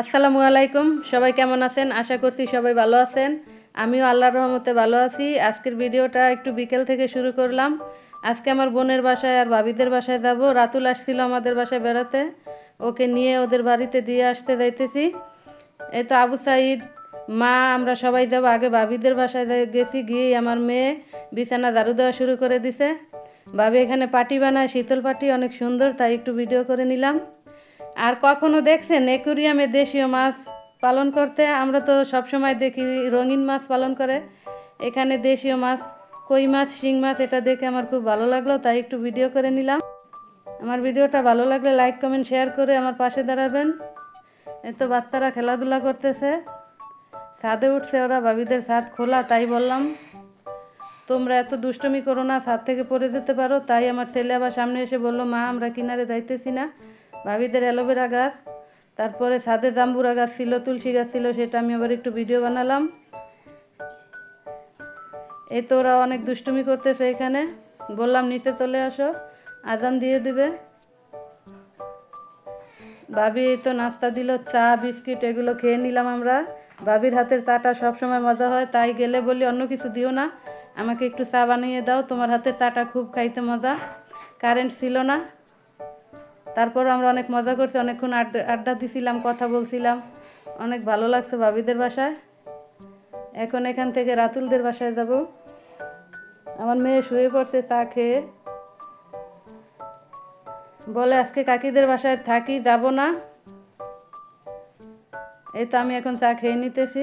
আসসালামু আলাইকুম। সবাই কেমন আছেন? আশা করছি সবাই ভালো আছেন। আমিও আল্লাহর রহমতে ভালো আছি। আজকের ভিডিওটা একটু বিকেল থেকে শুরু করলাম। আজকে আমার বোনের বাসায় আর ভাবিদের বাসায় যাব। রাতুল আসছিল আমাদের বাসায় বেড়াতে, ওকে নিয়ে ওদের বাড়িতে দিয়ে আসতে যাইতেছি। এই তো আবু সাইদ, মা, আমরা সবাই যাব। আগে ভাবিদের বাসায় গেছি, গিয়েই আমার মেয়ে বিছানা ঝাড়ু দেওয়া শুরু করে দিছে। ভাবি এখানে পাটি বানায়, শীতল পাটি, অনেক সুন্দর, তাই একটু ভিডিও করে নিলাম। আর কখনো দেখছেন অ্যাকুরিয়ামে দেশীয় মাছ পালন করতে? আমরা তো সবসময় দেখি রঙিন মাছ পালন করে, এখানে দেশীয় মাছ, কই মাছ, শিং মাছ, এটা দেখে আমার খুব ভালো লাগলো, তাই একটু ভিডিও করে নিলাম। আমার ভিডিওটা ভালো লাগলে লাইক কমেন্ট শেয়ার করে আমার পাশে দাঁড়াবেন। এই তো বাচ্চারা খেলাধুলা করতেছে, ছাদে উঠছে ওরা, ভাবিদের ছাদ খোলা, তাই বললাম তোমরা এত দুষ্টুমি করো না, ছাদ থেকে পড়ে যেতে পারো। তাই আমার ছেলে আবার সামনে এসে বললো, মা আমরা কিনারে যাইতেছি না। ভাবিদের অ্যালোভেরা গাছ, তারপরে ছাদে জাম্বুরা গাছ ছিল, তুলসী গাছ ছিল, সেটা আমি আবার একটু ভিডিও বানালাম। এই তো ওরা অনেক দুষ্টুমি করতেছে এখানে, বললাম নিচে চলে আসো, আজান দিয়ে দিবে। ভাবি এই তো নাস্তা দিল, চা বিস্কিট এগুলো খেয়ে নিলাম আমরা। ভাবির হাতের চাটা সবসময় মজা হয়, তাই গেলে বলি অন্য কিছু দিও না, আমাকে একটু চা বানিয়ে দাও, তোমার হাতের চাটা খুব খাইতে মজা। কারেন্ট ছিল না, তারপর আমরা অনেক মজা করছি, অনেকক্ষণ আড্ডা দিছিলাম, কথা বলছিলাম, অনেক ভালো লাগছে ভাবিদের বাসায়। এখন এখান থেকে রাতুলদের বাসায় যাব। আমার মেয়ে শুয়ে পড়ছে চা খেয়ে, বলে আজকে কাকিদের বাসায় থাকি, যাব না। এই তো আমি এখন চা খেয়ে নিতেছি।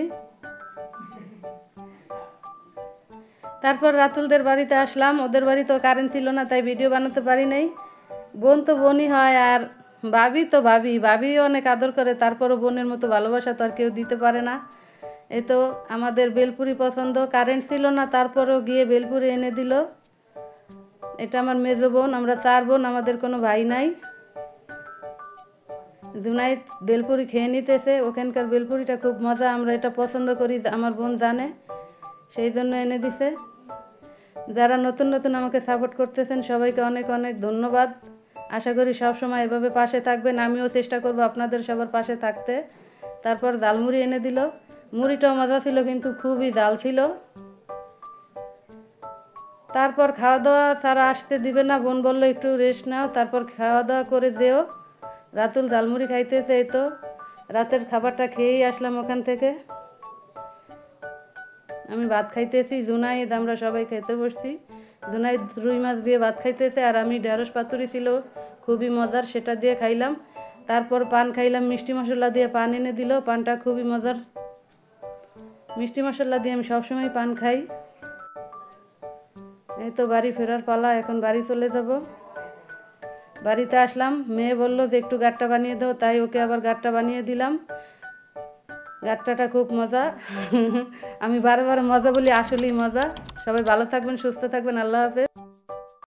তারপর রাতুলদের বাড়িতে আসলাম, ওদের বাড়িতে কারেন্ট ছিল না, তাই ভিডিও বানাতে পারি নাই। বোন তো বোনই হয়, আর ভাবি তো ভাবি, ভাবিও অনেক আদর করে, তারপরও বোনের মতো ভালোবাসা তো আর কেউ দিতে পারে না। এই তো আমাদের বেলপুরি পছন্দ, কারেন্ট ছিল না, তারপরেও গিয়ে বেলপুরি এনে দিল। এটা আমার মেজো বোন, আমরা 4 বোন, আমাদের কোনো ভাই নাই। জুনাইদ বেলপুরি খেয়ে নিতেছে, ওখানকার বেলপুরিটা খুব মজা, আমরা এটা পছন্দ করি, আমার বোন জানে, সেই জন্য এনে দিছে। যারা নতুন নতুন আমাকে সাপোর্ট করতেছেন সবাইকে অনেক অনেক ধন্যবাদ। আশা করি সব সময় এভাবে পাশে থাকবেন, আমিও চেষ্টা করব আপনাদের সবার পাশে থাকতে। তারপর জালমুড়ি এনে দিল, মুড়িটাও মজা ছিল কিন্তু খুবই জাল ছিল। তারপর খাওয়া দাওয়া, তারা আসতে দিবে না, বোন বললো একটু রেস্ট নাও, তারপর খাওয়া দাওয়া করে যেও। রাতুল ঝালমুড়ি খাইতেছে, এই তো রাতের খাবারটা খেয়েই আসলাম ওখান থেকে। আমি ভাত খাইতেছি, জুনাইদ, আমরা সবাই খেতে বসছি। জুনাইদ রুই মাছ দিয়ে ভাত খাইতেছে, আর আমি ঢেঁড়স পাতুরি ছিল খুবই মজার, সেটা দিয়ে খাইলাম। তারপর পান খাইলাম, মিষ্টি মশলা দিয়ে পান এনে দিল, পানটা খুবই মজার, মিষ্টি মশলা দিয়ে আমি সবসময় পান খাই। এই তো বাড়ি ফেরার পালা, এখন বাড়ি চলে যাব। বাড়িতে আসলাম, মেয়ে বললো যে একটু গাট্টা বানিয়ে দাও, তাই ওকে আবার গাট্টা বানিয়ে দিলাম। গাট্টাটা খুব মজা আমি বারে বারে মজা বলি, আসলেই মজা। সবাই ভালো থাকবেন, সুস্থ থাকবেন, আল্লাহ হাফেজ।